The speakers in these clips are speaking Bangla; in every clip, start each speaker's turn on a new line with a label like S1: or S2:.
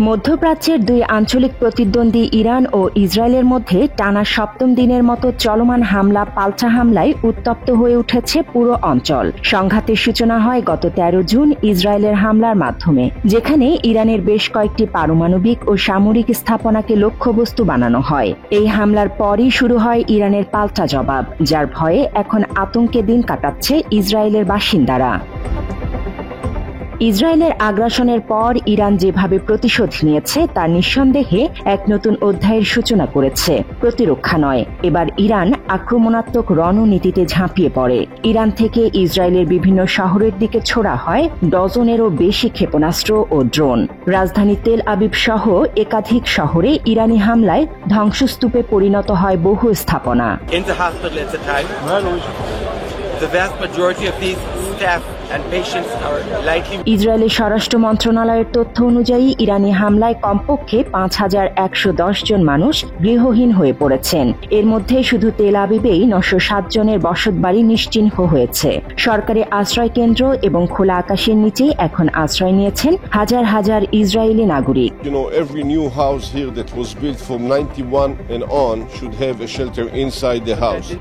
S1: মধ্যপ্রাচ্যের দুই আঞ্চলিক প্রতিদ্বন্দ্বী ইরান ও ইসরায়েলের মধ্যে টানা সপ্তম দিনের মতো চলমান হামলা পাল্টা হামলায় উত্তপ্ত হয়ে উঠেছে পুরো অঞ্চল। সংঘাতের সূচনা হয় গত ১৩ জুন ইসরায়েলের হামলার মাধ্যমে, যেখানে ইরানের বেশ কয়েকটি পারমাণবিক ও সামরিক স্থাপনাকে লক্ষ্যবস্তু বানানো হয়। এই হামলার পরই শুরু হয় ইরানের পাল্টা জবাব, যার ভয়ে এখন আতঙ্কে দিন কাটাচ্ছে ইসরায়েলের বাসিন্দারা। ইসরায়েলের আগ্রাসনের পর ইরান যেভাবে প্রতিশোধ নিয়েছে তা নিঃসন্দেহে এক নতুন অধ্যায়ের সূচনা করেছে। প্রতিরক্ষা নয়, এবার ইরান আক্রমণাত্মক রণনীতিতে ঝাঁপিয়ে পড়ে। ইরান থেকে ইসরায়েলের বিভিন্ন শহরের দিকে ছোড়া হয় ডজনেরও বেশি ক্ষেপণাস্ত্র ও ড্রোন। রাজধানী তেল আবিব সহ একাধিক শহরে ইরানি হামলায় ধ্বংসস্তূপে পরিণত হয় বহু স্থাপনা। ইসরায়েলের স্বরাষ্ট্র মন্ত্রণালয়ের তথ্য অনুযায়ী ইরানি হামলায় কমপক্ষে ৫,১১০ জন মানুষ গৃহহীন হয়ে পড়েছেন। এর মধ্যে শুধু তেল আবিবেই ৯০৭ জনের বসতবাড়ি নিশ্চিহ্ন হয়েছে। সরকারি আশ্রয় কেন্দ্র এবং খোলা আকাশের নিচেই এখন আশ্রয় নিয়েছেন হাজার হাজার ইসরায়েলি নাগরিক।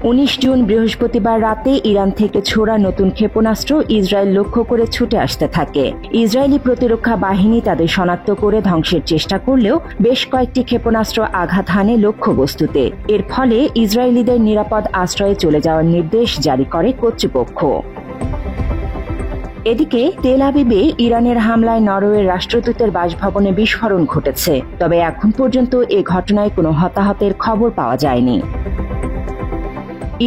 S1: ১৯ জুন বৃহস্পতিবার রাতে ইরান থেকে ছোড়া নতুন ক্ষেপণাস্ত্র ইসরায়েল লক্ষ্য করে ছুটে আসতে থাকে। ইসরায়েলি প্রতিরক্ষা বাহিনী তাদের শনাক্ত করে ধ্বংসের চেষ্টা করলেও বেশ কয়েকটি ক্ষেপণাস্ত্র আঘাত হানে লক্ষ্যবস্তুতে। এর ফলে ইসরায়েলিদের নিরাপদ আশ্রয়ে চলে যাওয়ার নির্দেশ জারি করে কর্তৃপক্ষ। এদিকে তেল আবিবে ইরানের হামলায় নরওয়ের রাষ্ট্রদূতের বাসভবনে বিস্ফোরণ ঘটেছে, তবে এখন পর্যন্ত এ ঘটনায় কোনো হতাহতের খবর পাওয়া যায়নি।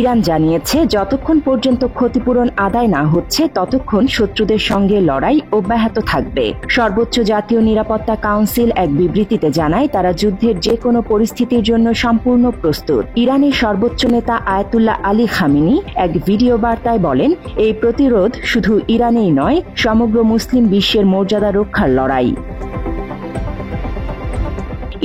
S1: ইরান জানিয়েছে, যতক্ষণ পর্যন্ত ক্ষতিপূরণ আদায় না হচ্ছে ততক্ষণ শত্রুদের সঙ্গে লড়াই অব্যাহত থাকবে। সর্বোচ্চ জাতীয় নিরাপত্তা কাউন্সিল এক বিবৃতিতে জানায়, তারা যুদ্ধের যে কোনো পরিস্থিতির জন্য সম্পূর্ণ প্রস্তুত। ইরানের সর্বোচ্চ নেতা আয়াতুল্লাহ আলী খামেনি এক ভিডিও বার্তায় বলেন, এই প্রতিরোধ শুধু ইরানেই নয়, সমগ্র মুসলিম বিশ্বের মর্যাদা রক্ষার লড়াই।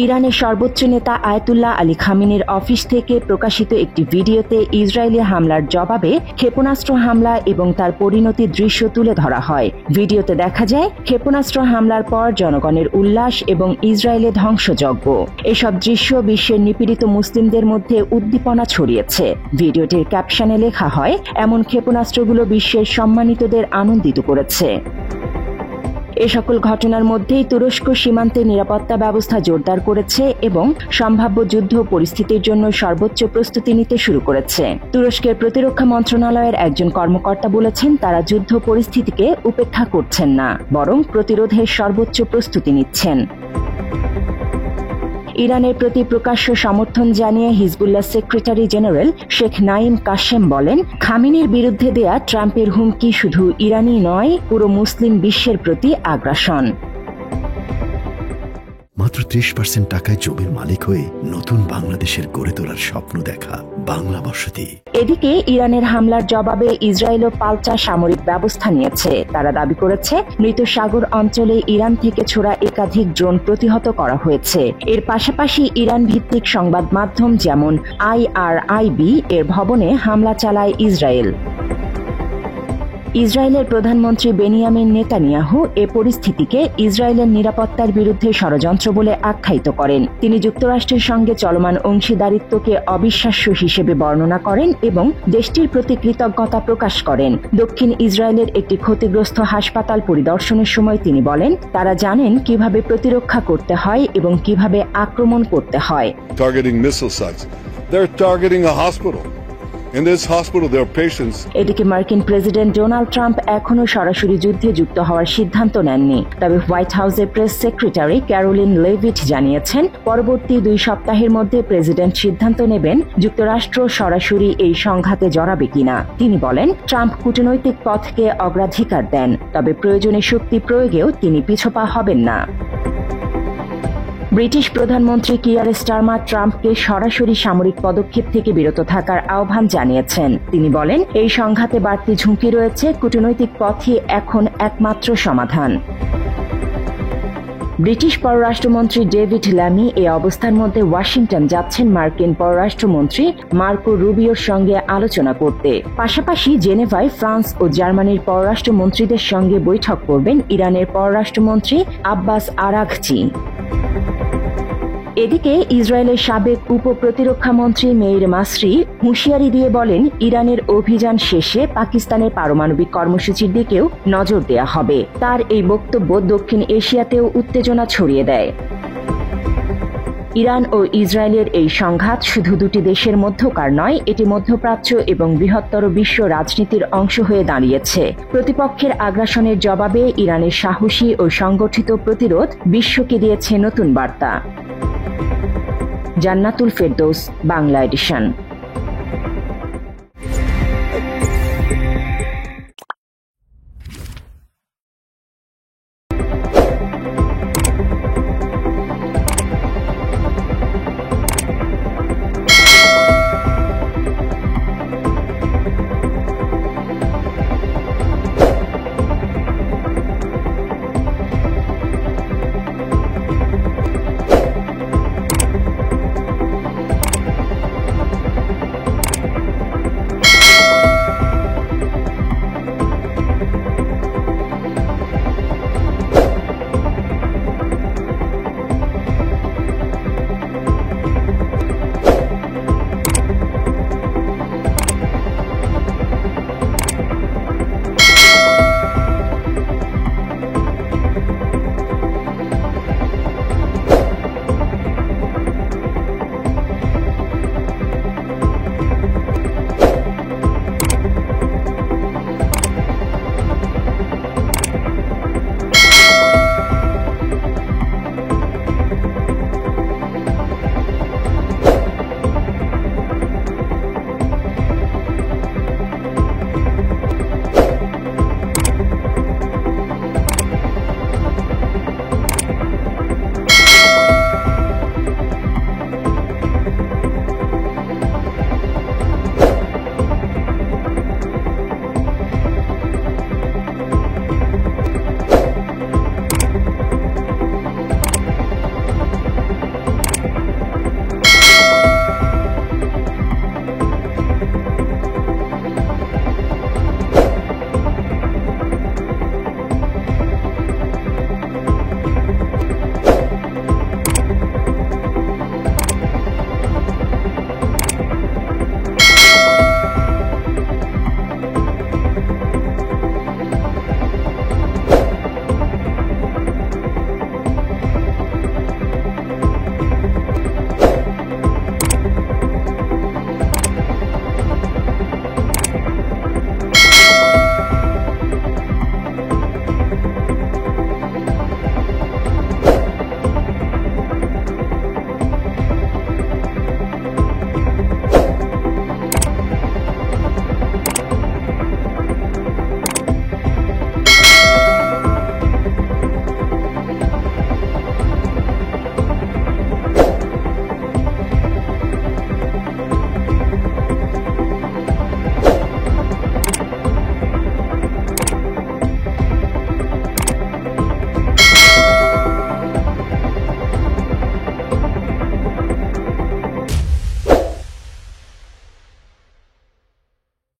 S1: ইরানের সর্বোচ্চ নেতা আয়াতুল্লাহ আলী খামেনির অফিস থেকে প্রকাশিত একটি ভিডিওতে ইসরায়েলি হামলার জবাবে ক্ষেপণাস্ত্র হামলা এবং তার পরিণতির দৃশ্য তুলে ধরা হয়। ভিডিওতে দেখা যায় ক্ষেপণাস্ত্র হামলার পর জনগণের উল্লাস এবং ইসরায়েলের ধ্বংসযজ্ঞ। এসব দৃশ্য বিশ্বের নিপীড়িত মুসলিমদের মধ্যে উদ্দীপনা ছড়িয়েছে। ভিডিওটির ক্যাপশনে লেখা হয়, এমন ক্ষেপণাস্ত্রগুলো বিশ্বের সম্মানিতদের আনন্দিত করেছে। এ সকল ঘটনার মধ্যেই তুরস্ক সীমান্তে নিরাপত্তা ব্যবস্থা জোরদার করেছে এবং সম্ভাব্য যুদ্ধ পরিস্থিতির জন্য সর্বোচ্চ প্রস্তুতি নিতে শুরু করেছে। তুরস্কের প্রতিরক্ষা মন্ত্রণালয়ের একজন কর্মকর্তা বলেছেন, তারা যুদ্ধ পরিস্থিতিকে উপেক্ষা করছেন না, বরং প্রতিরোধের সর্বোচ্চ প্রস্তুতি নিচ্ছেন। ইরানের প্রতি প্রকাশ্য সমর্থন জানিয়ে Hezbollah secretary general Sheikh Naim Qassem বলেন, খামেনির বিরুদ্ধে দেয়া ট্রাম্পের হুমকি শুধু ইরানই নয়, পুরো মুসলিম বিশ্বের প্রতি আগ্রাসন।
S2: মাত্র ৩০% টাকায় জমির মালিক হয়ে নতুন বাংলাদেশের গড়ে তোলার স্বপ্ন দেখা বাংলা বসতি।
S1: এদিকে ইরানের হামলার জবাবে ইসরায়েলও পাল্টা সামরিক ব্যবস্থা নিয়েছে। তারা দাবি করেছে, মৃত সাগর অঞ্চলে ইরান থেকে ছোড়া একাধিক ড্রোন প্রতিহত করা হয়েছে। এর পাশাপাশি ইরান ভিত্তিক সংবাদ মাধ্যম যেমন IRIB এর ভবনে হামলা চালায় ইসরায়েল। ইসরায়েলের প্রধানমন্ত্রী বেনিয়ামিন নেতানিয়াহু এ পরিস্থিতিকে ইসরায়েলের নিরাপত্তার বিরুদ্ধে ষড়যন্ত্র বলে আখ্যায়িত করেন। তিনি যুক্তরাষ্ট্রের সঙ্গে চলমান অংশীদারিত্বকে অবিশ্বাস্য হিসেবে বর্ণনা করেন এবং দেশটির প্রতি কৃতজ্ঞতা প্রকাশ করেন। দক্ষিণ ইসরায়েলের একটি ক্ষতিগ্রস্ত হাসপাতাল পরিদর্শনের সময় তিনি বলেন, তারা জানেন কিভাবে প্রতিরক্ষা করতে হয় এবং কিভাবে আক্রমণ করতে হয়। এদিকে মার্কিন প্রেসিডেন্ট ডোনাল্ড ট্রাম্প এখনও সরাসরি যুদ্ধে যুক্ত হওয়ার সিদ্ধান্ত নেননি। তবে হোয়াইট হাউসের প্রেস সেক্রেটারি ক্যারোলিন লেভিট জানিয়েছেন, পরবর্তী 2 সপ্তাহের মধ্যে প্রেসিডেন্ট সিদ্ধান্ত নেবেন যুক্তরাষ্ট্র সরাসরি এই সংঘাতে জড়াবে কিনা। তিনি বলেন, ট্রাম্প কূটনৈতিক পথকে অগ্রাধিকার দেন, তবে প্রয়োজনে শক্তি প্রয়োগেও তিনি পিছপা হবেন না। ব্রিটিশ প্রধানমন্ত্রী কিয়ার স্টারমার ট্রাম্পকে সরাসরি সামরিক পদক্ষেপ থেকে বিরত থাকার আহ্বান জানিয়েছেন। তিনি বলেন, এই সংঘাতে বাড়তি ঝুঁকি রয়েছে, কূটনৈতিক পথই এখন একমাত্র সমাধান। ব্রিটিশ পররাষ্ট্রমন্ত্রী ডেভিড ল্যামি এই অবস্থার মধ্যে ওয়াশিংটন যাচ্ছেন মার্কিন পররাষ্ট্রমন্ত্রী মার্কো রুবিওর সঙ্গে আলোচনা করতে। পাশাপাশি জেনেভায় ফ্রান্স ও জার্মানির পররাষ্ট্রমন্ত্রীদের সঙ্গে বৈঠক করবেন ইরানের পররাষ্ট্রমন্ত্রী আব্বাস আরাঘচি। এদিকে ইসরায়েলের সাবেক উপপ্রতিরক্ষা মন্ত্রী মেইর মাসরি হুঁশিয়ারি দিয়ে বলেন, ইরানের অভিযান শেষে পাকিস্তানের পারমাণবিক কর্মসূচির দিকেও নজর দেয়া হবে। তার এই বক্তব্য দক্ষিণ এশিয়াতেও উত্তেজনা ছড়িয়ে দেয়। ইরান ও ইসরায়েলের এই সংঘাত শুধু দুটি দেশের মধ্যকার নয়, এটি মধ্যপ্রাচ্য এবং বৃহত্তর বিশ্ব রাজনীতির অংশ হয়ে দাঁড়িয়েছে। প্রতিপক্ষের আগ্রাসনের জবাবে ইরানের সাহসী ও সংগঠিত প্রতিরোধ বিশ্বকে দিয়েছে নতুন বার্তা। জান্নাতুল ফেরদৌস, বাংলা এডিশন।